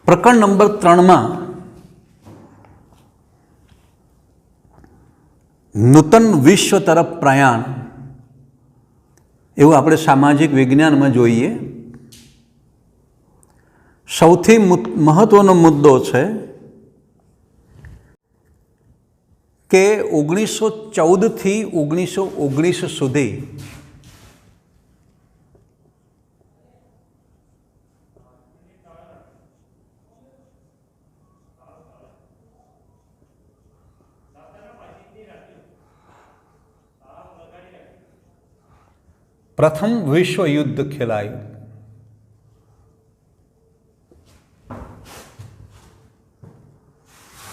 પ્રકરણ નંબર 3માં નૂતન વિશ્વ તરફ પ્રયાણ એવું આપણે સામાજિક વિજ્ઞાનમાં જોઈએ. સૌથી મહત્વનો મુદ્દો છે કે 1914થી 1919 સુધી પ્રથમ વિશ્વ યુદ્ધ ખેલાયું.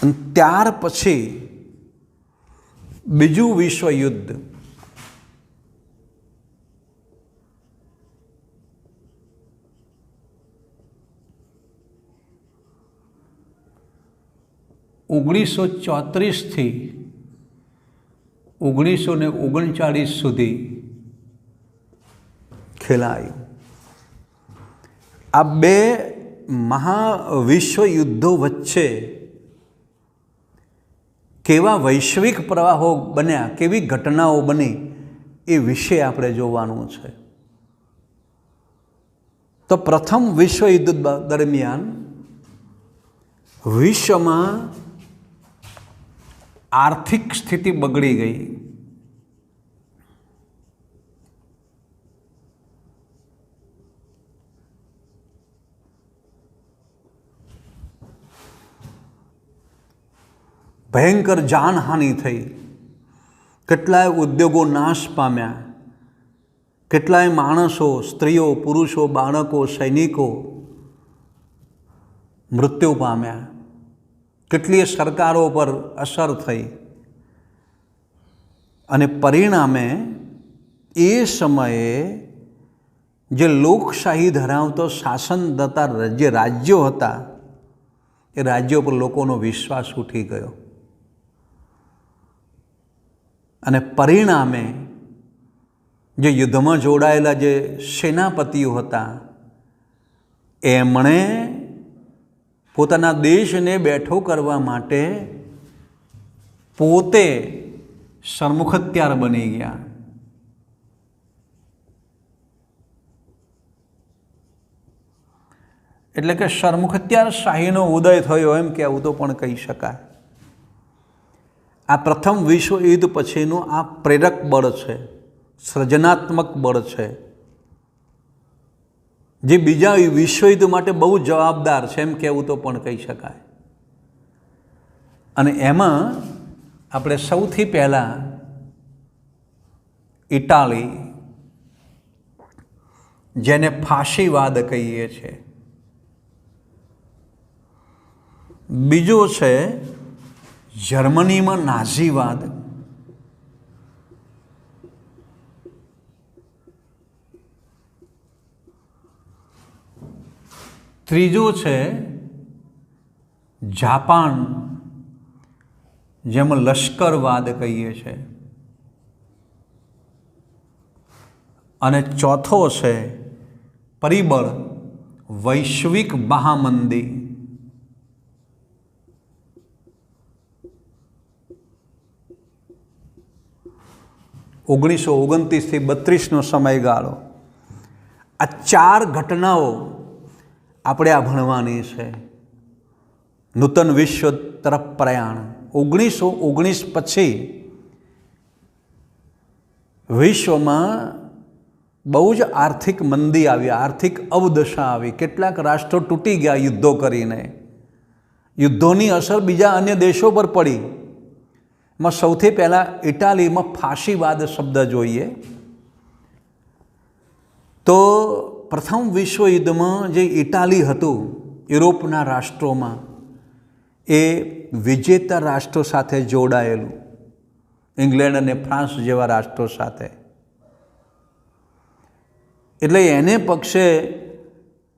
અને ત્યાર પછી બીજું વિશ્વ યુદ્ધ. ઓગણીસો 34થી 1939 સુધી ખેલાયું. આ બે મહાવિશ્વ યુદ્ધો વચ્ચે કેવા વૈશ્વિક પ્રવાહો બન્યા, કેવી ઘટનાઓ બની, એ વિશે આપણે જોવાનું છે. તો પ્રથમ વિશ્વ યુદ્ધ દરમિયાન વિશ્વમાં આર્થિક સ્થિતિ બગડી ગઈ. ભયંકર જાનહાનિ થઈ. કેટલાય ઉદ્યોગો નાશ પામ્યા. કેટલાય માણસો, સ્ત્રીઓ, પુરુષો, બાળકો, સૈનિકો મૃત્યુ પામ્યા. કેટલીય સરકારો પર અસર થઈ. અને પરિણામે એ સમયે જે લોકશાહી ધરાવતો શાસન થતા જે રાજ્યો હતા, એ રાજ્યો પર લોકોનો વિશ્વાસ ઉઠી ગયો. અને પરિણામે જે યુદ્ધમાં જોડાયેલા જે સેનાપતિઓ હતા, એમણે પોતાના દેશને બેઠો કરવા માટે પોતે સરમુખત્યાર બની ગયા. એટલે કે સરમુખત્યાર શાહીનો ઉદય થયો એમ કહેવું તો પણ કહી શકાય. આ પ્રથમ વિશ્વ યુદ્ધ પછીનું આ પ્રેરક બળ છે, સર્જનાત્મક બળ છે, જે બીજા વિશ્વ યુદ્ધ માટે બહુ જવાબદાર છે એમ કહેવું તો પણ કહી શકાય. અને એમાં આપણે સૌથી પહેલાં ઇટાલી, જેને ફાશીવાદ કહીએ છીએ, બીજો છે જર્મનીમાં નાઝીવાદ, ત્રીજો છે જાપાન, જેમાં લશ્કરવાદ કહીએ છીએ, અને ચોથો છે પરિબળ વૈશ્વિક મહામંદી. ઓગણીસો 29થી 32નો સમયગાળો. આ ચાર ઘટનાઓ આપણે આ ભણવાની છે. નૂતન વિશ્વ તરફ પ્રયાણ. 1919 પછી વિશ્વમાં બહુ જ આર્થિક મંદી આવી, આર્થિક અવદશા આવી. કેટલાક રાષ્ટ્રો તૂટી ગયા યુદ્ધો કરીને. યુદ્ધોની અસર બીજા અન્ય દેશો પર પડી. એમાં સૌથી પહેલાં ઇટાલીમાં ફાશીવાદ શબ્દ જોઈએ તો પ્રથમ વિશ્વ યુદ્ધમાં જે ઇટાલી હતું યુરોપના રાષ્ટ્રોમાં, એ વિજેતા રાષ્ટ્રો સાથે જોડાયેલું, ઇંગ્લેન્ડ અને ફ્રાન્સ જેવા રાષ્ટ્રો સાથે. એટલે એને પક્ષે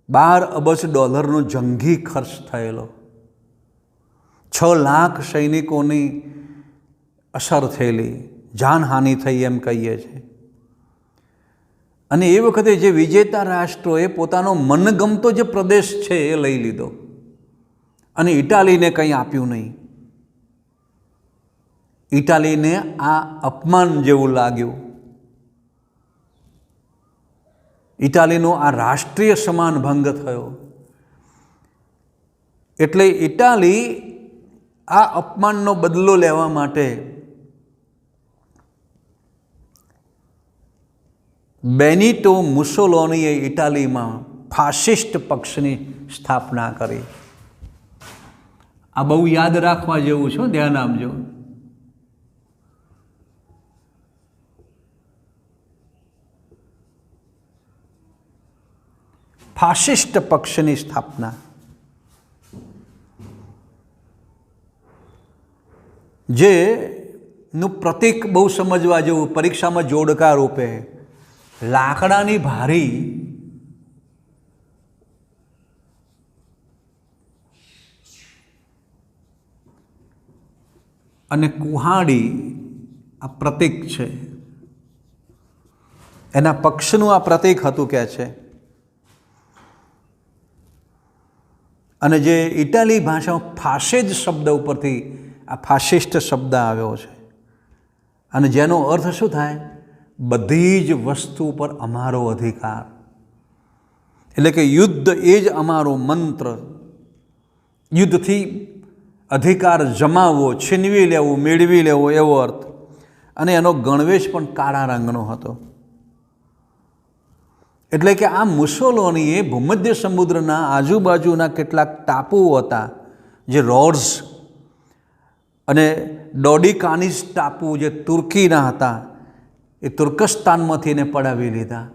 $12 અબજ જંગી ખર્ચ થયેલો. 6 લાખ સૈનિકોની અસર થયેલી, જાનહાનિ થઈ એમ કહીએ છીએ. અને એ વખતે જે વિજેતા રાષ્ટ્રોએ પોતાનો મનગમતો જે પ્રદેશ છે એ લઈ લીધો. અને ઇટાલીને કંઈ આપ્યું નહીં. ઇટાલીને આ અપમાન જેવું લાગ્યું. ઇટાલીનો આ રાષ્ટ્રીય સન્માન ભંગ થયો. એટલે ઇટાલી આ અપમાનનો બદલો લેવા માટે બેનિટો મુસોલિનીએ ઇટાલીમાં ફાસિસ્ટ પક્ષની સ્થાપના કરી. આ બહુ યાદ રાખવા જેવું છે, ધ્યાન આપજો. ફાસિસ્ટ પક્ષની સ્થાપના. જેનું પ્રતીક બહુ સમજવા જેવું, પરીક્ષામાં જોડકા રૂપે લાકડાની ભારી અને કુહાડી આ પ્રતીક છે. એના પક્ષનું આ પ્રતીક હતું કે છે. અને જે ઇટાલી ભાષામાં ફાસેજ શબ્દ ઉપરથી આ ફાસિસ્ટ શબ્દ આવ્યો છે. અને જેનો અર્થ શું થાય? બધી જ વસ્તુ પર અમારો અધિકાર. એટલે કે યુદ્ધ એ જ અમારો મંત્ર. યુદ્ધથી અધિકાર જમાવવો, છીનવી લેવું, મેળવી લેવો, એવો અર્થ. અને એનો ગણવેશ પણ કાળા રંગનો હતો. એટલે કે આ મુસોલિનીએ ભૂમધ્ય સમુદ્રના આજુબાજુના કેટલાક ટાપુઓ હતા, જે રોડ્સ અને ડોડિકાનીસ ટાપુ જે તુર્કીના હતા, એ તુર્કસ્તાનમાંથી એને પડાવી લીધા.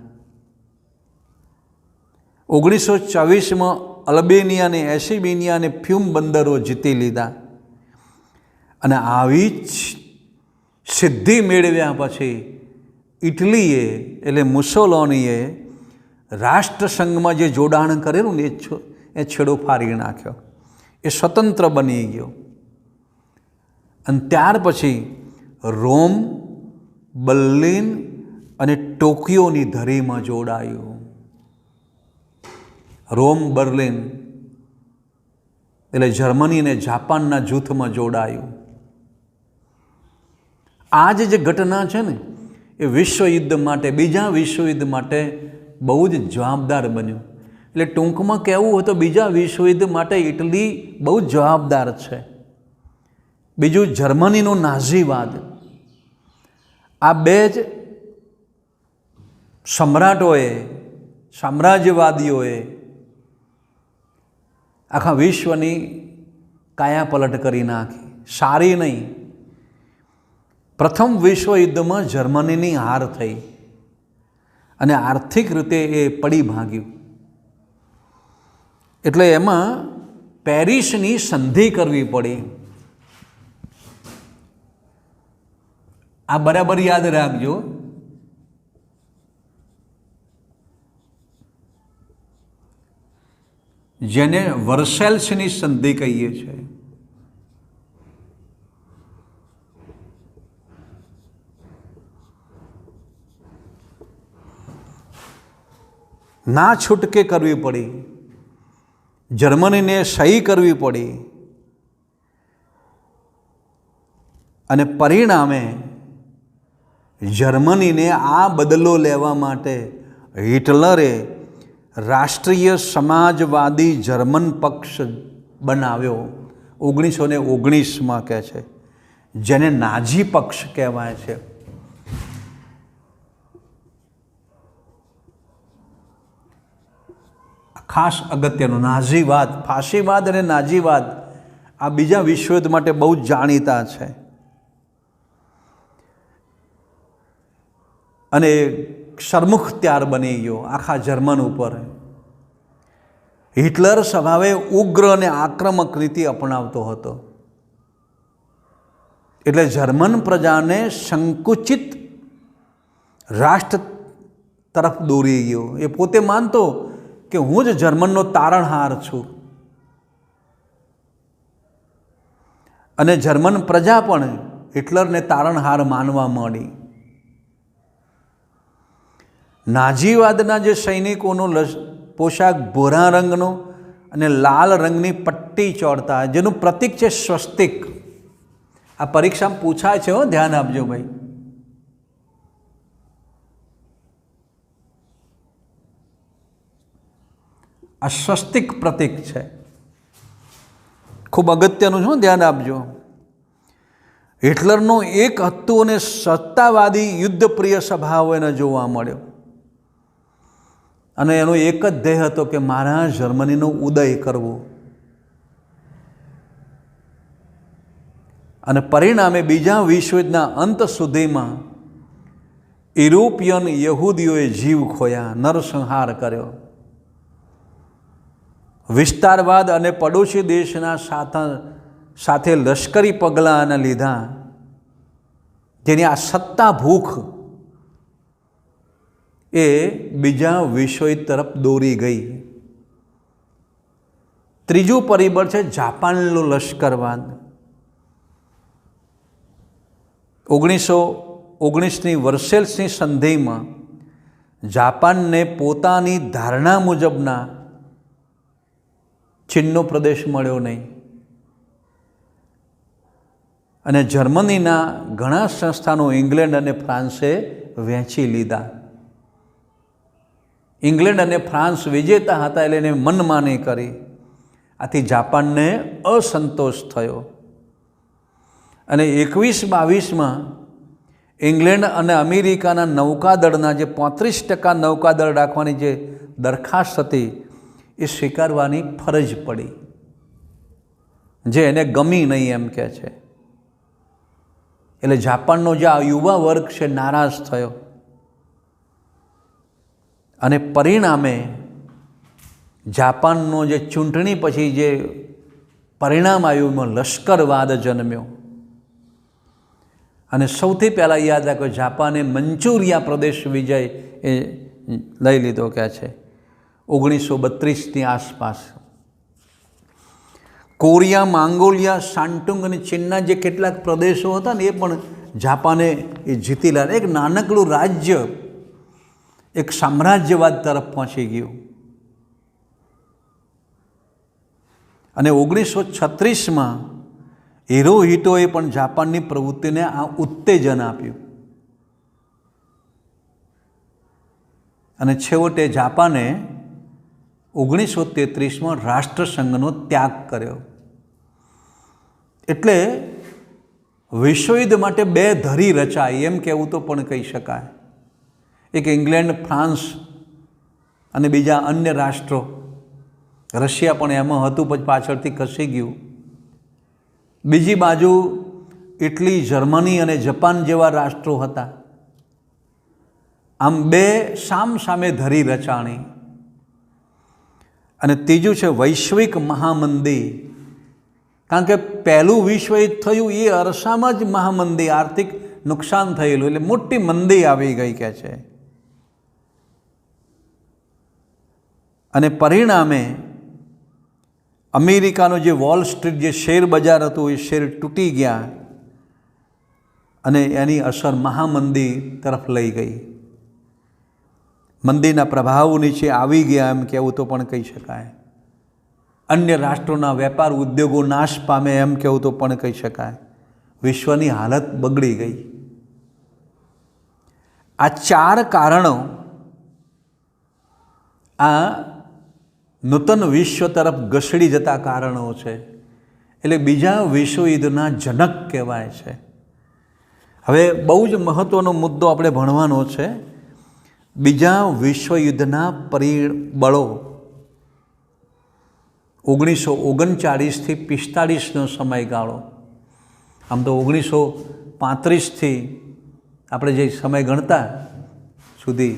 1924માં અલ્બેનિયા, એસિબેનિયા અને ફ્યુમ બંદરો જીતી લીધા. અને આવી જ સિદ્ધિ મેળવ્યા પછી ઇટલીએ એટલે મુસોલિનીએ રાષ્ટ્રસંઘમાં જે જોડાણ કરેલું ને એ છેડો ફાડી નાખ્યો. એ સ્વતંત્ર બની ગયો. અને ત્યાર પછી રોમ, બર્લિન અને ટોક્યોની ધરીમાં જોડાયું. રોમ, બર્લિન એટલે જર્મની અને જાપાનના જૂથમાં જોડાયું. આ જે ઘટના છે ને, એ વિશ્વયુદ્ધ માટે, બીજા વિશ્વયુદ્ધ માટે બહુ જ જવાબદાર બન્યું. એટલે ટૂંકમાં કહેવું હોય તો બીજા વિશ્વયુદ્ધ માટે ઇટલી બહુ જવાબદાર છે. બીજું જર્મનીનો નાઝીવાદ. આ બે જ સમ્રાટોએ, સામ્રાજ્યવાદીઓએ આખા વિશ્વની કાયાપલટ કરી નાખી. સારી નહીં. પ્રથમ વિશ્વયુદ્ધમાં જર્મનીની હાર થઈ અને આર્થિક રીતે એ પડી ભાગ્યું. એટલે એમાં પેરિસની સંધિ કરવી પડી. આ બરાબર યાદ રાખજો. જેને વર્સેલ્સની સંધિ કહીએ છીએ. ના છૂટકે કરવી પડી. જર્મનીને સહી કરવી પડી. અને પરિણામે જર્મનીને આ બદલો લેવા માટે હિટલરે રાષ્ટ્રીય સમાજવાદી જર્મન પક્ષ બનાવ્યો. 1919માં કહે છે, જેને નાઝી પક્ષ કહેવાય છે. ખાસ અગત્યનું નાઝીવાદ, ફાસીવાદ અને નાઝીવાદ આ બીજા વિશ્વયુદ્ધ માટે બહુ જ જાણીતા છે. અને સરમુખત્યાર બની ગયો આખા જર્મન ઉપર. હિટલર સ્વભાવે ઉગ્ર અને આક્રમક નીતિ અપનાવતો હતો. એટલે જર્મન પ્રજાને સંકુચિત રાષ્ટ્ર તરફ દોરી ગયો. એ પોતે માનતો કે હું જ જર્મનનો તારણહાર છું. અને જર્મન પ્રજા પણ હિટલરને તારણહાર માનવા માંડી. નાઝીવાદના જે સૈનિકોનો પોશાક ભૂરા રંગનો અને લાલ રંગની પટ્ટી ચોરતા, જેનું પ્રતીક છે સ્વસ્તિક. આ પરીક્ષામાં પૂછાય છે, ધ્યાન આપજો ભાઈ. આ સ્વસ્તિક પ્રતીક છે, ખૂબ અગત્યનું છે, ધ્યાન આપજો. હિટલરનો એક હતું અને સત્તાવાદી યુદ્ધપ્રિય સ્વભાવ એને જોવા મળ્યો, અને એનો એક જ ધ્યેય હતો કે મારા જર્મનીનો ઉદય કરવો. અને પરિણામે બીજા વિશ્વયુદ્ધના અંત સુધીમાં યુરોપિયન યહૂદીઓએ જીવ ખોયા, નરસંહાર કર્યો. વિસ્તારવાદ અને પડોશી દેશના સાથે લશ્કરી પગલાંના લીધા, જેની આ સત્તા ભૂખ એ બીજા વિશ્વયુદ્ધ તરફ દોરી ગઈ. ત્રીજું પરિબળ છે જાપાનનો લશ્કરવાદ. 1919ની વર્સેલ્સની સંધિમાં જાપાનને પોતાની ધારણા મુજબના ચીનનો પ્રદેશ મળ્યો નહીં, અને જર્મનીના ઘણા સંસ્થાનો ઇંગ્લેન્ડ અને ફ્રાન્સે વહેંચી લીધા. ઇંગ્લેન્ડ અને ફ્રાન્સ વિજેતા હતા એટલે એને મનમાની કરી. આથી જાપાનને અસંતોષ થયો, અને 21-22માં ઇંગ્લેન્ડ અને અમેરિકાના નૌકાદળના જે 35% નૌકાદળ રાખવાની જે દરખાસ્ત હતી એ સ્વીકારવાની ફરજ પડી, જે એને ગમી નહીં એમ કહે છે. એટલે જાપાનનો જે આ યુવા વર્ગ છે નારાજ થયો, અને પરિણામે જાપાનનો જે ચૂંટણી પછી જે પરિણામ આવ્યું એમાં લશ્કરવાદ જન્મ્યો. અને સૌથી પહેલાં યાદ રાખો, જાપાને મંચુરિયા પ્રદેશ વિજય એ લઈ લીધો કહે છે 1932ની આસપાસ. કોરિયા, મંગોલિયા, શાન્ટુંગ અને ચીનના જે કેટલાક પ્રદેશો હતા ને એ પણ જાપાને એ જીતી લાવ્યા. એક નાનકડું રાજ્ય એક સામ્રાજ્યવાદ તરફ પહોંચી ગયું. અને 1936માં હિરોહિટોએ પણ જાપાનની પ્રવૃત્તિને આ ઉત્તેજન આપ્યું, અને છેવટે જાપાને 1933માં રાષ્ટ્રસંઘનો ત્યાગ કર્યો. એટલે વિશ્વયુદ્ધ માટે બે ધરી રચાઈ એમ કહેવું તો પણ કહી શકાય. એક ઇંગ્લેન્ડ, ફ્રાન્સ અને બીજા અન્ય રાષ્ટ્રો, રશિયા પણ એમાં હતું, પછી પાછળથી ખસી ગયું. બીજી બાજુ ઇટલી, જર્મની અને જપાન જેવા રાષ્ટ્રો હતા. આમ બે સામસામે ધરી રચાણી. અને ત્રીજું છે વૈશ્વિક મહામંદી. કારણ કે પહેલું વિશ્વયુદ્ધ થયું એ અરસામાં જ મહામંદી, આર્થિક નુકસાન થયેલું, એટલે મોટી મંદી આવી ગઈ કહે છે. અને પરિણામે અમેરિકાનો જે વોલ સ્ટ્રીટ જે શેર બજાર હતું એ શેર તૂટી ગયા, અને એની અસર મહામંદી તરફ લઈ ગઈ. મંદીના પ્રભાવ નીચે આવી ગયા એમ કહેવું તો પણ કહી શકાય. અન્ય રાષ્ટ્રોના વેપાર ઉદ્યોગો નાશ પામે એમ કહેવું તો પણ કહી શકાય. વિશ્વની હાલત બગડી ગઈ. આ ચાર કારણો આ નૂતન વિશ્વ તરફ ઘસડી જતા કારણો છે. એટલે બીજા વિશ્વયુદ્ધના જનક કહેવાય છે. હવે બહુ જ મહત્ત્વનો મુદ્દો આપણે ભણવાનો છે. બીજા વિશ્વયુદ્ધના પરિબળો 1939થી 45નો સમયગાળો. આમ તો 1935થી આપણે જે સમય ગણતા સુધી,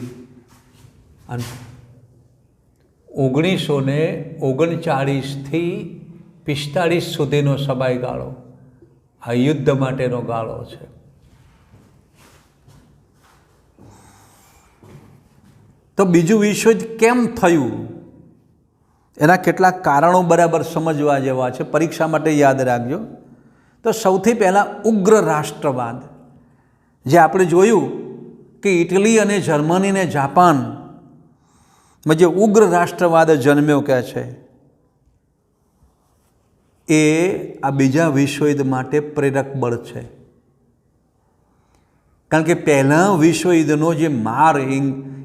1939થી 45 સુધીનો સમયગાળો આ યુદ્ધ માટેનો ગાળો છે. તો બીજું વિશ્વયુદ્ધ કેમ થયું એના કેટલાક કારણો બરાબર સમજવા જેવા છે, પરીક્ષા માટે યાદ રાખજો. તો સૌથી પહેલાં ઉગ્ર રાષ્ટ્રવાદ, જે આપણે જોયું કે ઇટલી અને જર્મની અને જાપાનમાં જે ઉગ્ર રાષ્ટ્રવાદ જન્મ્યો કહે છે, એ આ બીજા વિશ્વયુદ્ધ માટે પ્રેરક બળ છે. કારણ કે પહેલાં વિશ્વયુદ્ધનો જે માર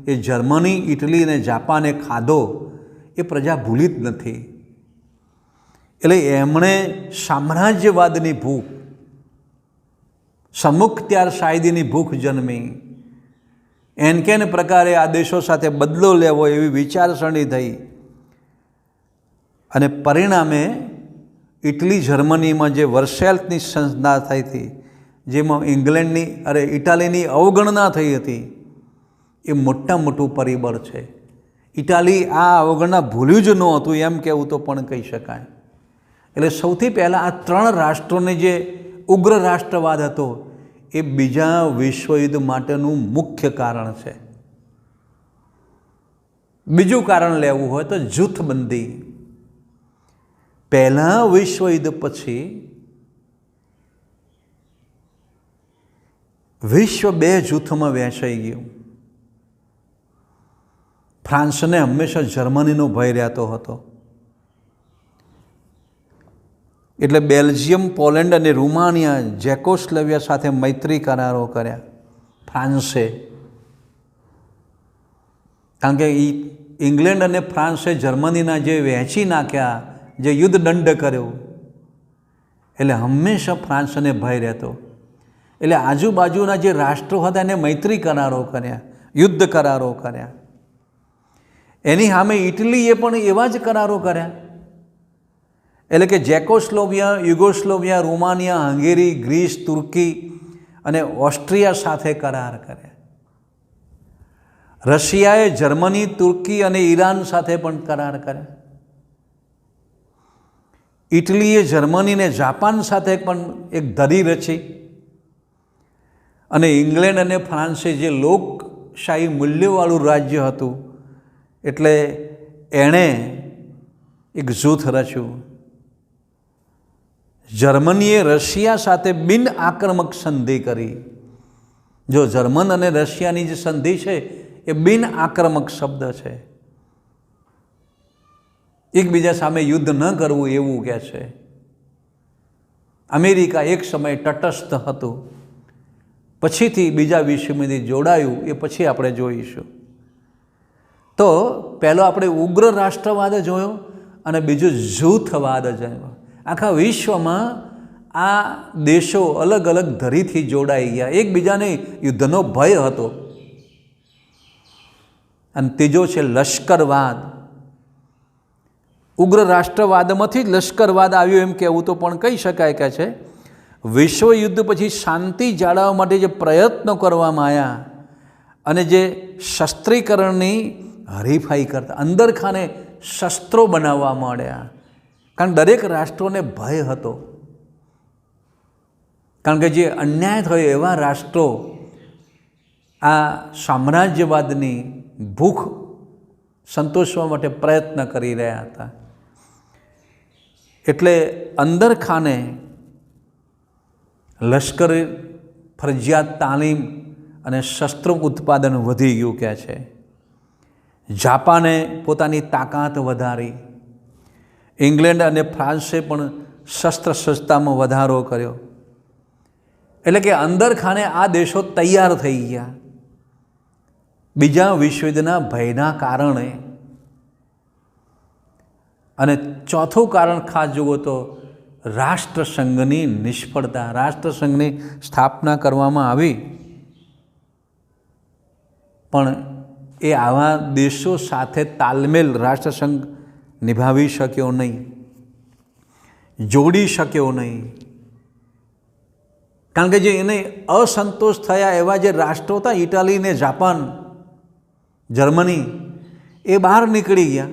એ જર્મની, ઇટલી અને જાપાને ખાધો એ પ્રજા ભૂલી જ નથી. એટલે એમણે સામ્રાજ્યવાદની ભૂખ, સમુખત્યારશાહીની ભૂખ જન્મી. એન પ્રકારે આ દેશો સાથે બદલો લેવો એવી વિચારસરણી થઈ અને પરિણામે ઇટલી, જર્મનીમાં જે વર્સેલ્સની સંસ્થા થઈ હતી, જેમાં ઇટાલીની અવગણના થઈ હતી, એ મોટું પરિબળ છે. ઇટાલી આ અવગણના ભૂલ્યું જ નહોતું એમ કહેવું તો પણ કહી શકાય. એટલે સૌથી પહેલાં આ ત્રણ રાષ્ટ્રોને જે ઉગ્ર રાષ્ટ્રવાદ હતો એ બીજા વિશ્વયુદ્ધ માટેનું મુખ્ય કારણ છે. બીજું કારણ લેવું હોય તો જૂથબંધી. પહેલાં વિશ્વયુદ્ધ પછી વિશ્વ બે જૂથમાં વહેંચાઈ ગયું. ફ્રાન્સને હંમેશા જર્મનીનો ભય રહેતો હતો. એટલે બેલ્જિયમ, પોલેન્ડ અને રૂમાનિયા, જેકોસ્લોવિયા સાથે મૈત્રી કરારો કર્યા ફ્રાન્સે. કારણ કે ઇંગ્લેન્ડ અને ફ્રાન્સે જર્મનીના જે વહેંચી નાખ્યા, જે યુદ્ધ દંડ કર્યો, એટલે હંમેશા ફ્રાન્સને ભય રહેતો. એટલે આજુબાજુના જે રાષ્ટ્રો હતા એને મૈત્રી કરારો કર્યા, યુદ્ધ કરારો કર્યા. એની સામે ઇટલીએ પણ એવા જ કરારો કર્યા. એટલે કે જેકોસ્લોવિયા, યુગોસ્લોવિયા, રોમાનિયા, હંગેરી, ગ્રીસ, તુર્કી અને ઓસ્ટ્રિયા સાથે કરાર કર્યા. રશિયાએ જર્મની, તુર્કી અને ઈરાન સાથે પણ કરાર કર્યા. ઇટલીએ જર્મની અને જાપાન સાથે પણ એક ધરી રચી. અને ઇંગ્લેન્ડ અને ફ્રાન્સે જે લોકશાહી મૂલ્યવાળું રાજ્ય હતું એટલે એણે એક જૂથ રચ્યું. જર્મનીએ રશિયા સાથે બિન આક્રમક સંધિ કરી. જો જર્મન અને રશિયાની જે સંધિ છે એ બિન આક્રમક શબ્દ છે. એકબીજા સામે યુદ્ધ ન કરવું એવું કહે છે. અમેરિકા એક સમયે તટસ્થ હતું, પછીથી બીજા વિશ્વમાંથી જોડાયું, એ પછી આપણે જોઈશું. તો પહેલો આપણે ઉગ્ર રાષ્ટ્રવાદ જોયો અને બીજું જૂથવાદ જોયો. આખા વિશ્વમાં આ દેશો અલગ અલગ ધરીથી જોડાઈ ગયા, એકબીજાને યુદ્ધનો ભય હતો. અને ત્રીજો છે લશ્કરવાદ. ઉગ્ર રાષ્ટ્રવાદમાંથી જ લશ્કરવાદ આવ્યો એમ કહેવું તો પણ કહી શકાય. કે છે વિશ્વયુદ્ધ પછી શાંતિ જાળવવા માટે જે પ્રયત્નો કરવામાં આવ્યા અને જે શસ્ત્રીકરણની હરીફાઈ કરતા, અંદરખાને શસ્ત્રો બનાવવા માંડ્યા. કારણ દરેક રાષ્ટ્રોને ભય હતો. કારણ કે જે અન્યાય થયો એવા રાષ્ટ્રો આ સામ્રાજ્યવાદની ભૂખ સંતોષવા માટે પ્રયત્ન કરી રહ્યા હતા. એટલે અંદરખાને લશ્કર ફરજિયાત તાલીમ અને શસ્ત્રો ઉત્પાદન વધી ગયું કહે છે. જાપાને પોતાની તાકાત વધારી. ઇંગ્લેન્ડ અને ફ્રાન્સે પણ શસ્ત્ર સજ્જતામાં વધારો કર્યો. એટલે કે અંદરખાને આ દેશો તૈયાર થઈ ગયા બીજા વિશ્વયુદ્ધના ભયના કારણે. અને ચોથું કારણ ખાસ જુઓ તો રાષ્ટ્રસંઘની નિષ્ફળતા. રાષ્ટ્રસંઘની સ્થાપના કરવામાં આવી પણ એ આવા દેશો સાથે તાલમેલ રાષ્ટ્રસંઘ નિભાવી શક્યો નહીં, જોડી શક્યો નહીં. કારણ કે જે એને અસંતોષ થયા એવા જે રાષ્ટ્રો હતા, ઇટાલી ને જાપાન, જર્મની, એ બહાર નીકળી ગયા.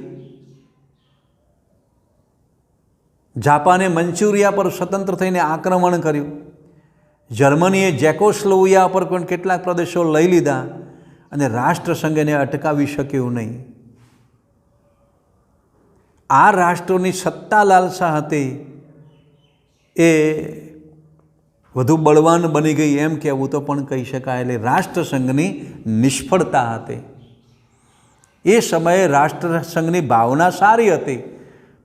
જાપાને મંચુરિયા પર સ્વતંત્ર થઈને આક્રમણ કર્યું. જર્મનીએ જેકોસ્લોવિયા પર પણ કેટલાક પ્રદેશો લઈ લીધા અને રાષ્ટ્રસંઘ એને અટકાવી શક્યું નહીં. આ રાષ્ટ્રોની સત્તા લાલસા હતી એ વધુ બળવાન બની ગઈ એમ કહેવું તો પણ કહી શકાય. એટલે રાષ્ટ્રસંઘની નિષ્ફળતા હતી. એ સમયે રાષ્ટ્રસંઘની ભાવના સારી હતી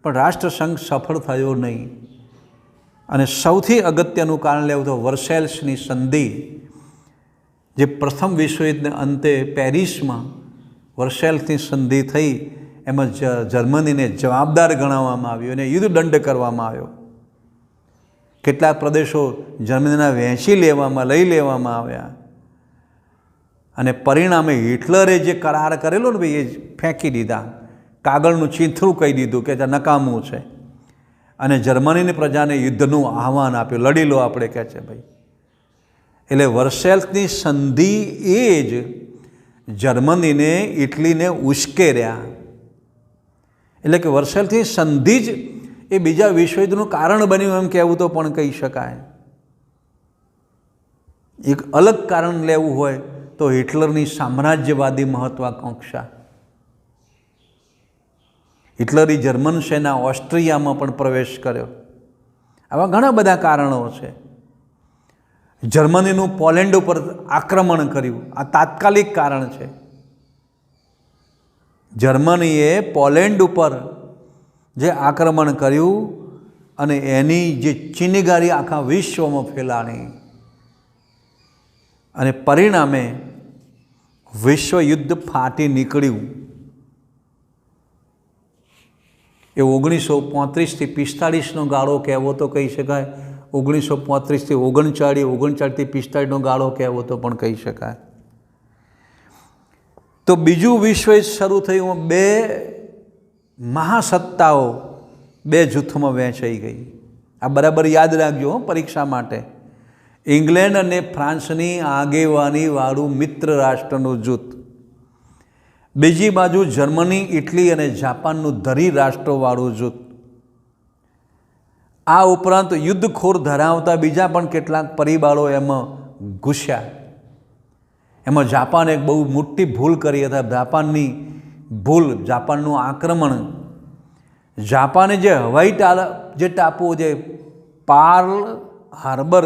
પણ રાષ્ટ્રસંઘ સફળ થયો નહીં. અને સૌથી અગત્યનું કારણ લેવું તો વર્સેલ્સની સંધિ, જે પ્રથમ વિશ્વયુદ્ધને અંતે પેરિસમાં વર્સેલ્સની સંધિ થઈ, એમાં જર્મનીને જવાબદાર ગણાવવામાં આવ્યું અને યુદ્ધદંડ કરવામાં આવ્યો. કેટલાક પ્રદેશો જર્મનીના લઈ લેવામાં આવ્યા અને પરિણામે હિટલરે જે કરાર કરેલો ને ભાઈ, એ ફેંકી દીધા, કાગળનું ચીંથરું કહી દીધું કે આ નકામું છે, અને જર્મનીની પ્રજાને યુદ્ધનું આહવાન આપ્યું, લડી લો આપણે, કહે છે ભાઈ. એટલે વર્સેલ્સની સંધિ એ જ જર્મનીને ઇટલીને ઉશ્કેર્યા. એટલે કે વર્સેલ્સની સંધિ જ એ બીજા વિશ્વયુદ્ધનું કારણ બન્યું એમ કહેવું તો પણ કહી શકાય. એક અલગ કારણ લેવું હોય તો હિટલરની સામ્રાજ્યવાદી મહત્વાકાંક્ષા. હિટલરી જર્મન સેના ઓસ્ટ્રિયામાં પણ પ્રવેશ કર્યો. આવા ઘણા બધા કારણો છે. જર્મનીનું પોલેન્ડ ઉપર આક્રમણ કર્યું, આ તાત્કાલિક કારણ છે. જર્મનીએ પોલેન્ડ ઉપર જે આક્રમણ કર્યું અને એની જે ચિનગારી આખા વિશ્વમાં ફેલાણી, અને પરિણામે વિશ્વયુદ્ધ ફાટી નીકળ્યું. એ 1935થી 45નો ગાળો કહેવો તો કહી શકાય, 1935થી 39, 39થી 45નો ગાળો કહેવો તો પણ કહી શકાય. તો બીજું વિશ્વયુદ્ધ શરૂ થયું, બે મહાસત્તાઓ બે જૂથમાં વહેંચાઈ ગઈ. આ બરાબર યાદ રાખજો પરીક્ષા માટે. ઇંગ્લેન્ડ અને ફ્રાન્સની આગેવાનીવાળું મિત્ર રાષ્ટ્રનું જૂથ, બીજી બાજુ જર્મની, ઇટલી અને જાપાનનું ધરી રાષ્ટ્રોવાળું જૂથ. આ ઉપરાંત યુદ્ધખોર ધરાવતા બીજા પણ કેટલાક પરિબળો એમાં ઘૂસ્યા. એમાં જાપાને એક બહુ મોટી ભૂલ કરી હતી. જાપાનની ભૂલ, જાપાનનું આક્રમણ. જાપાને જે હવાઈ જે ટાપુઓ, જે પાર્લ હાર્બર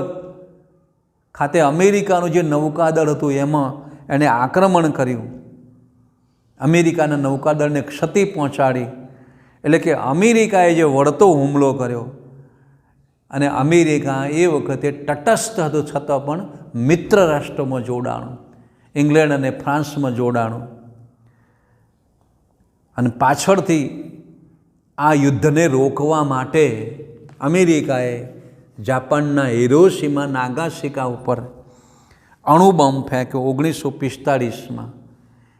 ખાતે અમેરિકાનું જે નૌકાદળ હતું એમાં એણે આક્રમણ કર્યું. અમેરિકાના નૌકાદળને ક્ષતિ પહોંચાડી. એટલે કે અમેરિકાએ જે વળતો હુમલો કર્યો, અને અમેરિકા એ વખતે તટસ્થ હતું છતાં પણ મિત્ર રાષ્ટ્રોમાં જોડાણું, ઇંગ્લેન્ડ અને ફ્રાન્સમાં જોડાણું. અને પાછળથી આ યુદ્ધને રોકવા માટે અમેરિકાએ જાપાનના હિરોશીમા નાગાસાકી ઉપર અણુબોમ્બ ફેંક્યો 1945માં.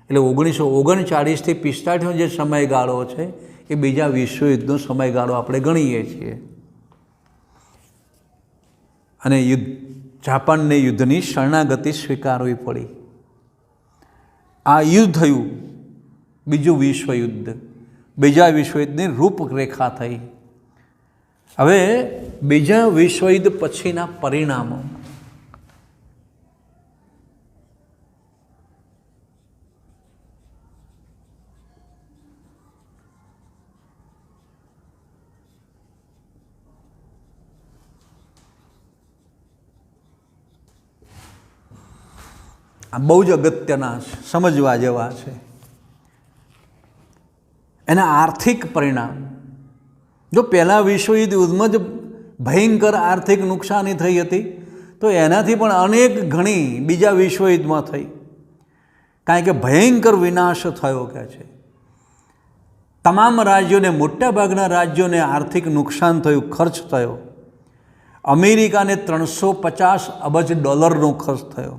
એટલે 1939થી 45નો જે સમયગાળો છે એ બીજા વિશ્વયુદ્ધનો સમયગાળો આપણે ગણીએ છીએ. અને જાપાનને યુદ્ધની શરણાગતિ સ્વીકારવી પડી. આ યુદ્ધ થયું, બીજું વિશ્વયુદ્ધ. બીજા વિશ્વયુદ્ધની રૂપરેખા થઈ. હવે બીજા વિશ્વયુદ્ધ પછીના પરિણામો. આ બહુ જ અગત્યના છે, સમજવા જેવા છે. એના આર્થિક પરિણામ. જો પહેલાં વિશ્વયુદ્ધમાં જ ભયંકર આર્થિક નુકસાની થઈ હતી, તો એનાથી પણ અનેક ઘણી બીજા વિશ્વયુદ્ધમાં થઈ. કારણ કે ભયંકર વિનાશ થયો કહે છે. તમામ રાજ્યોને, મોટાભાગના રાજ્યોને આર્થિક નુકસાન થયું, ખર્ચ થયો. અમેરિકાને $350 અબજ ખર્ચ થયો.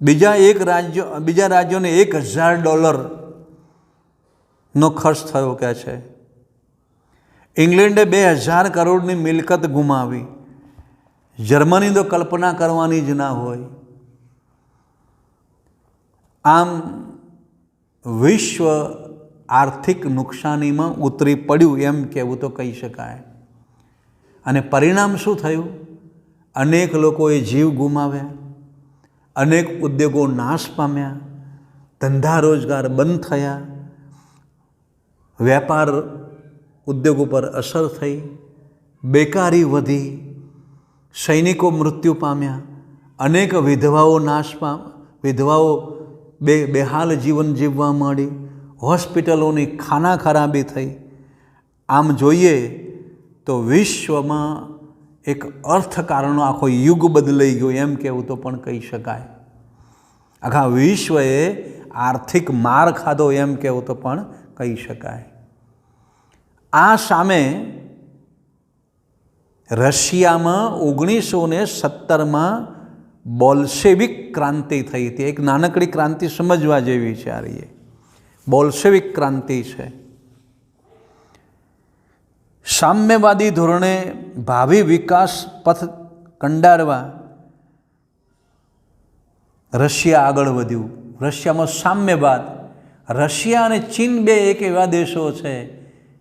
બીજા રાજ્યોને $1000 નો ખર્ચ થયો કહે છે. ઇંગ્લેન્ડે 2000 કરોડની મિલકત ગુમાવી. જર્મની તો કલ્પના કરવાની જ ના હોય. આમ વિશ્વ આર્થિક નુકસાનીમાં ઉતરી પડ્યું એમ કહેવું તો કહી શકાય. અને પરિણામ શું થયું? અનેક લોકોએ જીવ ગુમાવ્યા, અનેક ઉદ્યોગો નાશ પામ્યા, ધંધા રોજગાર બંધ થયા, વેપાર ઉદ્યોગ ઉપર અસર થઈ, બેકારી વધી, સૈનિકો મૃત્યુ પામ્યા, અનેક વિધવાઓ બેહાલ જીવન જીવવા માંડી, હોસ્પિટલોની ખાના ખરાબી થઈ. આમ જોઈએ તો વિશ્વમાં એક અર્થકારણનો આખો યુગ બદલાઈ ગયો એમ કહેવું તો પણ કહી શકાય. આખા વિશ્વએ આર્થિક માર ખાધો એમ કહેવું તો પણ કહી શકાય. આ સામે રશિયામાં 1917માં બોલ્શેવિક ક્રાંતિ થઈ હતી. એક નાનકડી ક્રાંતિ સમજવા જેવી છે. આ રહી બોલ્શેવિક ક્રાંતિ છે. સામ્યવાદી ધોરણે ભાવિ વિકાસ પથ કંડારવા રશિયા આગળ વધ્યું. રશિયામાં સામ્યવાદ, રશિયા અને ચીન બે એક એવા દેશો છે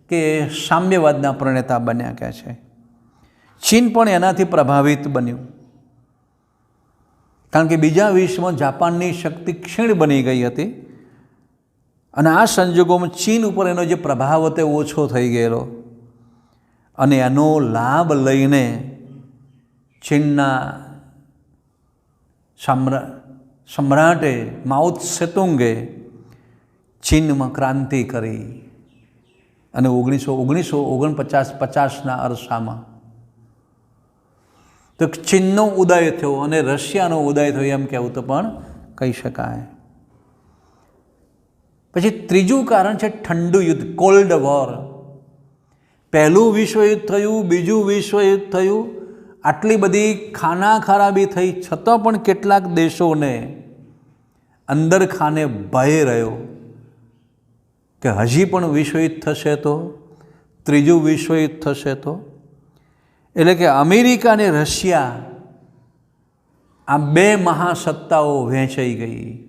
કે સામ્યવાદના પ્રણેતા બન્યા કે છે. ચીન પણ એનાથી પ્રભાવિત બન્યું, કારણ કે બીજા વિશ્વમાં જાપાનની શક્તિ ક્ષીણ બની ગઈ હતી અને આ સંજોગોમાં ચીન ઉપર એનો જે પ્રભાવ હતો ઓછો થઈ ગયેલો અને એનો લાભ લઈને ચીનના સમ્રાટે માઓ ત્સે-તુંગે ચીનમાં ક્રાંતિ કરી અને 1949-50ના અરસામાં તો ચીનનો ઉદય થયો અને રશિયાનો ઉદય થયો એમ કહેવું તો પણ કહી શકાય. પછી ત્રીજું કારણ છે ઠંડુ યુદ્ધ, કોલ્ડ વોર. પહેલું વિશ્વયુદ્ધ થયું, બીજું વિશ્વયુદ્ધ થયું, આટલી બધી ખાના ખરાબી થઈ છતાં પણ કેટલાક દેશોને અંદર ખાને ભય રહ્યો કે હજી પણ વિશ્વયુદ્ધ થશે તો, ત્રીજું વિશ્વયુદ્ધ થશે તો. એટલે કે અમેરિકા અને રશિયા આ બે મહાસત્તાઓ વહેંચાઈ ગઈ.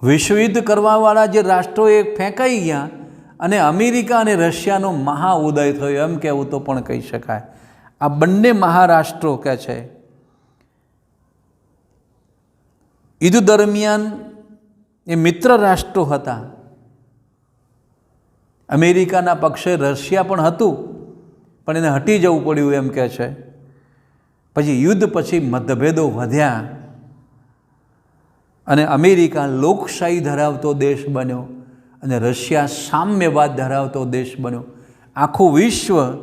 વિશ્વયુદ્ધ કરવાવાળા જે રાષ્ટ્રો એ ફેંકાઈ ગયા અને અમેરિકા અને રશિયાનો મહાઉદય થયો એમ કહેવું તો પણ કહી શકાય. આ બંને મહારાષ્ટ્રો કે છે યુદ્ધ દરમિયાન એ મિત્ર રાષ્ટ્રો હતા. અમેરિકાના પક્ષે રશિયા પણ હતું પણ એને હટી જવું પડ્યું એમ કહે છે. પછી યુદ્ધ પછી મતભેદો વધ્યા અને અમેરિકા લોકશાહી ધરાવતો દેશ બન્યો અને રશિયા સામ્યવાદ ધરાવતો દેશ બન્યો. આખું વિશ્વ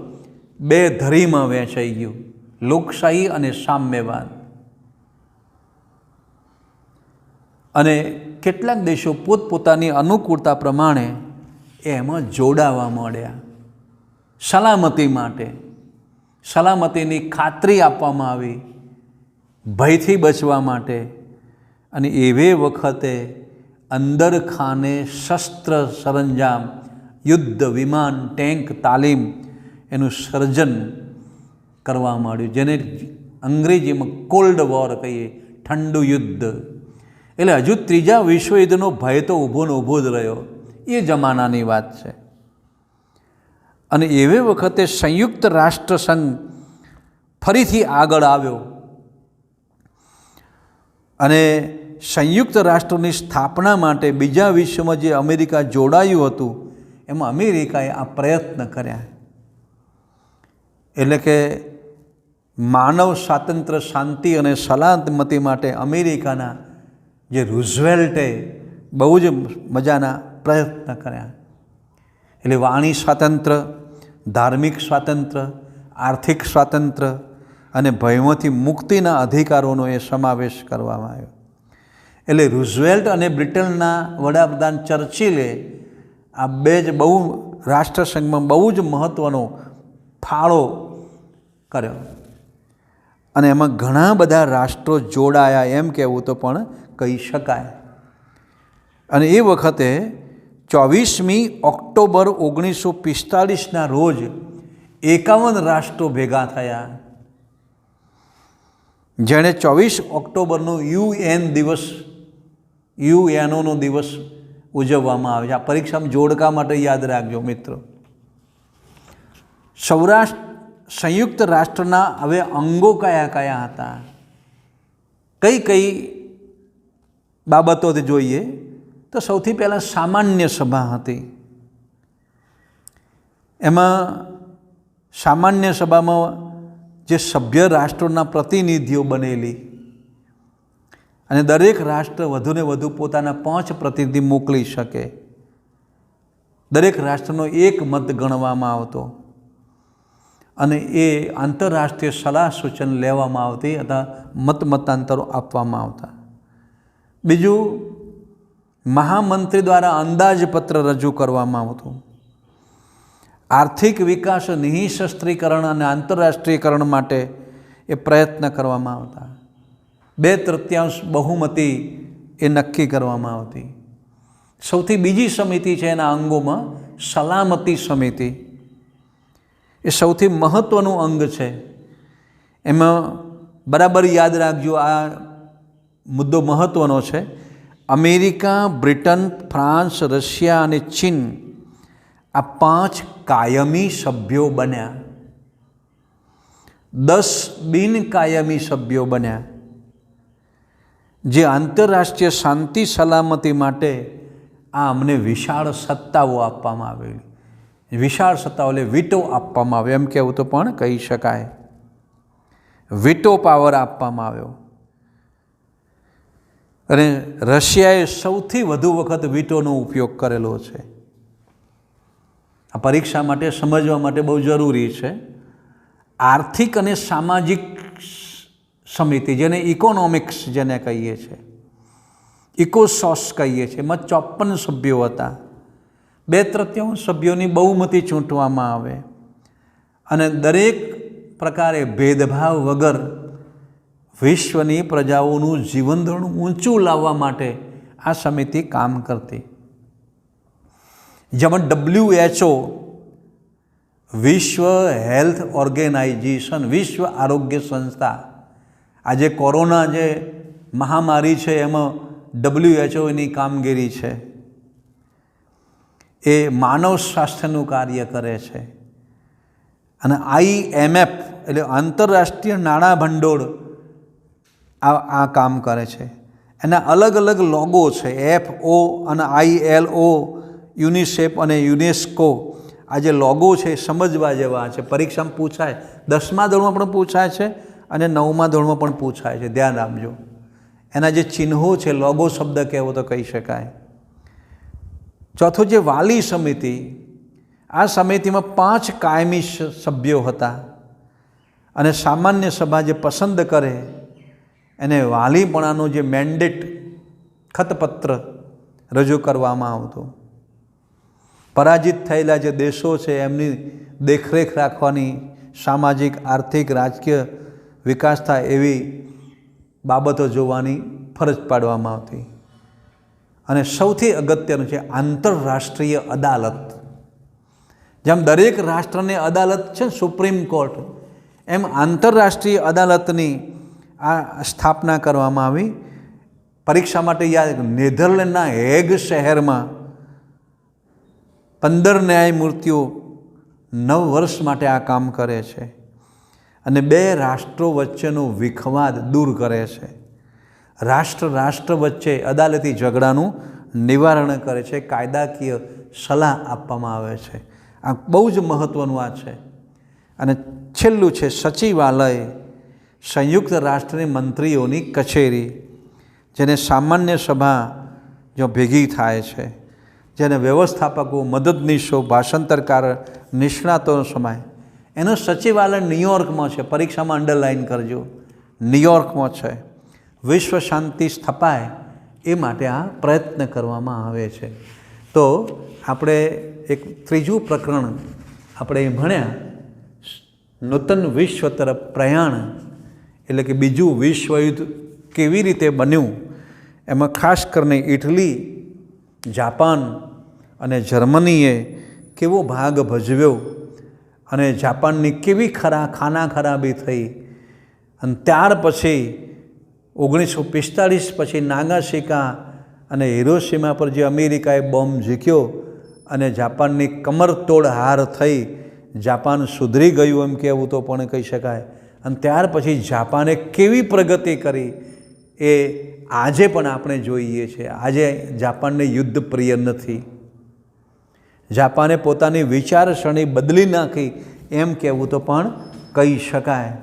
બે ધરીમાં વહેંચાઈ ગયું, લોકશાહી અને સામ્યવાદ. અને કેટલાક દેશો પોતપોતાની અનુકૂળતા પ્રમાણે એમાં જોડાવા માંડ્યા. સલામતી માટે સલામતીની ખાતરી આપવામાં આવી, ભયથી બચવા માટે. અને એવે વખતે અંદર ખાને શસ્ત્ર સરંજામ, યુદ્ધ વિમાન, ટેન્ક, તાલીમ એનું સર્જન કરવા માંડ્યું, જેને અંગ્રેજીમાં કોલ્ડ વોર કહીએ, ઠંડુ યુદ્ધ. એટલે હજુ ત્રીજા વિશ્વયુદ્ધનો ભય તો ઊભો ને ઊભો જ રહ્યો. એ જમાનાની વાત છે. અને એવે વખતે સંયુક્ત રાષ્ટ્ર સંઘ ફરીથી આગળ આવ્યો અને સંયુક્ત રાષ્ટ્રોની સ્થાપના માટે બીજા વિશ્વમાં જે અમેરિકા જોડાયું હતું એમાં અમેરિકાએ આ પ્રયત્ન કર્યા. એટલે કે માનવ સ્વાતંત્ર્ય, શાંતિ અને સલામતી માટે અમેરિકાના જે રૂઝવેલ્ટે બહુ જ મજાના પ્રયત્ન કર્યા. એટલે વાણી સ્વાતંત્ર્ય, ધાર્મિક સ્વાતંત્ર્ય, આર્થિક સ્વાતંત્ર્ય અને ભયમાંથી મુક્તિના અધિકારોનો એ સમાવેશ કરવામાં આવ્યો. એટલે રૂઝવેલ્ટ અને બ્રિટનના વડાપ્રધાન ચર્ચિલે આ બે જ બહુ રાષ્ટ્રસંઘમાં બહુ જ મહત્ત્વનો ફાળો કર્યો અને એમાં ઘણા બધા રાષ્ટ્રો જોડાયા એમ કહેવું તો પણ કહી શકાય. અને એ વખતે 24મી ઓક્ટોબર 1945ના રોજ 51 રાષ્ટ્રો ભેગા થયા, જેણે 24 ઓક્ટોબરનો UN દિવસ, UNOનો દિવસ ઉજવવામાં આવે છે. આ પરીક્ષામાં જોડકા માટે યાદ રાખજો મિત્રો. સંયુક્ત રાષ્ટ્રના હવે અંગો કયા કયા હતા, કઈ કઈ બાબતોથી જોઈએ તો સૌથી પહેલાં સામાન્ય સભા હતી. એમાં સામાન્ય સભામાં જે સભ્ય રાષ્ટ્રોના પ્રતિનિધિઓ બનેલી અને દરેક રાષ્ટ્ર વધુને વધુ પોતાના 5 પ્રતિનિધિ મોકલી શકે. દરેક રાષ્ટ્રનો એક મત ગણવામાં આવતો અને એ આંતરરાષ્ટ્રીય સલાહ સૂચન લેવામાં આવતી અથવા મતાંતરો આપવામાં આવતા. બીજું, મહામંત્રી દ્વારા અંદાજપત્ર રજૂ કરવામાં આવતું. આર્થિક વિકાસ, નિઃશસ્ત્રીકરણ અને આંતરરાષ્ટ્રીયકરણ માટે એ પ્રયત્ન કરવામાં આવતા. 2/3 બહુમતી એ નક્કી કરવામાં આવતી. સૌથી બીજી સમિતિ છે એના અંગોમાં સલામતી સમિતિ, એ સૌથી મહત્ત્વનું અંગ છે. એમાં બરાબર યાદ રાખજો, આ મુદ્દો મહત્ત્વનો છે. અમેરિકા, બ્રિટન, ફ્રાન્સ, રશિયા અને ચીન આ 5 કાયમી સભ્યો બન્યા. 10 બિનકાયમી સભ્યો બન્યા, જે આંતરરાષ્ટ્રીય શાંતિ સલામતી માટે આ અમને વિશાળ સત્તાઓ આપવામાં આવેલી. વિશાળ સત્તાઓ એટલે વીટો આપવામાં આવ્યો, એમ કહેવું તો પણ કહી શકાય. વીટો પાવર આપવામાં આવ્યો. અને રશિયાએ સૌથી વધુ વખત વીટોનો ઉપયોગ કરેલો છે. આ પરીક્ષા માટે સમજવા માટે બહુ જરૂરી છે. આર્થિક અને સામાજિક સમિતિ, જેને ઇકોનોમિક્સ જેને કહીએ છીએ, ઇકોસોસ કહીએ છીએ, એમાં 54 સભ્યો હતા. 2/3 સભ્યોની બહુમતી ચૂંટવામાં આવે અને દરેક પ્રકારે ભેદભાવ વગર વિશ્વની પ્રજાઓનું જીવન ધોરણ ઊંચું લાવવા માટે આ સમિતિ કામ કરતી. જેમાં WHO, વિશ્વ હેલ્થ ઓર્ગેનાઇઝેશન, વિશ્વ આરોગ્ય સંસ્થા, આજે કોરોના જે મહામારી છે એમાં WHO એની કામગીરી છે. એ માનવ સ્વાસ્થ્યનું કાર્ય કરે છે. અને IMF એટલે આંતરરાષ્ટ્રીય નાણાં ભંડોળ આ કામ કરે છે. એના અલગ અલગ લોગો છે, FO અને ILO, યુનિસેફ અને યુનેસ્કો. આ જે લોગો છે એ સમજવા જેવા છે. પરીક્ષામાં પૂછાય, 10મા ધોરણમાં પણ પૂછાય છે અને 9મા ધોરણમાં પણ પૂછાય છે, ધ્યાન આપજો. એના જે ચિહ્નો છે, લોગો શબ્દ કહેવો તો કહી શકાય. ચોથું, જે વાલી સમિતિ, આ સમિતિમાં 5 કાયમી સભ્યો હતા અને સામાન્ય સભા જે પસંદ કરે એને વાલીપણાનો જે મેન્ડેટ, ખતપત્ર રજૂ કરવામાં આવતું. પરાજિત થયેલા જે દેશો છે એમની દેખરેખ રાખવાની, સામાજિક, આર્થિક, રાજકીય વિકાસ થાય એવી બાબતો જોવાની ફરજ પાડવામાં આવતી. અને સૌથી અગત્યનું છે આંતરરાષ્ટ્રીય અદાલત. જેમ દરેક રાષ્ટ્રની અદાલત છે સુપ્રીમ કોર્ટ, એમ આંતરરાષ્ટ્રીય અદાલતની આ સ્થાપના કરવામાં આવી. પરીક્ષા માટે યાદ, નેધરલેન્ડના હેગ શહેરમાં 15 ન્યાયમૂર્તિઓ 9 વર્ષ માટે આ કામ કરે છે અને 2 રાષ્ટ્રો વચ્ચેનો વિખવાદ દૂર કરે છે. રાષ્ટ્ર વચ્ચે અદાલતી ઝઘડાનું નિવારણ કરે છે, કાયદાકીય સલાહ આપવામાં આવે છે. આ બહુ જ મહત્ત્વનું આ છે. અને છેલ્લું છે સચિવાલય, સંયુક્ત રાષ્ટ્રની મંત્રીઓની કચેરી, જેને સામાન્ય સભા જો ભેગી થાય છે, જેને વ્યવસ્થાપકો, મદદનીશો, ભાષાંતરકાર, નિષ્ણાતોનો સમાય. એનું સચિવાલય ન્યૂયોર્કમાં છે. પરીક્ષામાં અંડરલાઇન કરજો, ન્યૂયોર્કમાં છે. વિશ્વ શાંતિ સ્થપાય એ માટે આ પ્રયત્ન કરવામાં આવે છે. તો આપણે એક ત્રીજું પ્રકરણ આપણે ભણ્યા, નૂતન વિશ્વ તરફ પ્રયાણ, એટલે કે બીજું વિશ્વયુદ્ધ કેવી રીતે બન્યું. એમાં ખાસ કરીને ઇટલી, જાપાન અને જર્મનીએ કેવો ભાગ ભજવ્યો અને જાપાનની કેવી ખાના ખરાબી થઈ. અને ત્યાર પછી 1945 પછી નાગાસાકી અને હિરોશીમા પર જે અમેરિકાએ બોમ્બ ઝીક્યો અને જાપાનની કમરતોડ હાર થઈ, જાપાન સુધરી ગયું એમ કહેવું તો પણ કહી શકાય. અને ત્યાર પછી જાપાને કેવી પ્રગતિ કરી એ આજે પણ આપણે જોઈએ છીએ. આજે જાપાનને યુદ્ધ પ્રિય નથી. જાપાને પોતાની વિચારસરણી બદલી નાખી એમ કહેવું તો પણ કહી શકાય.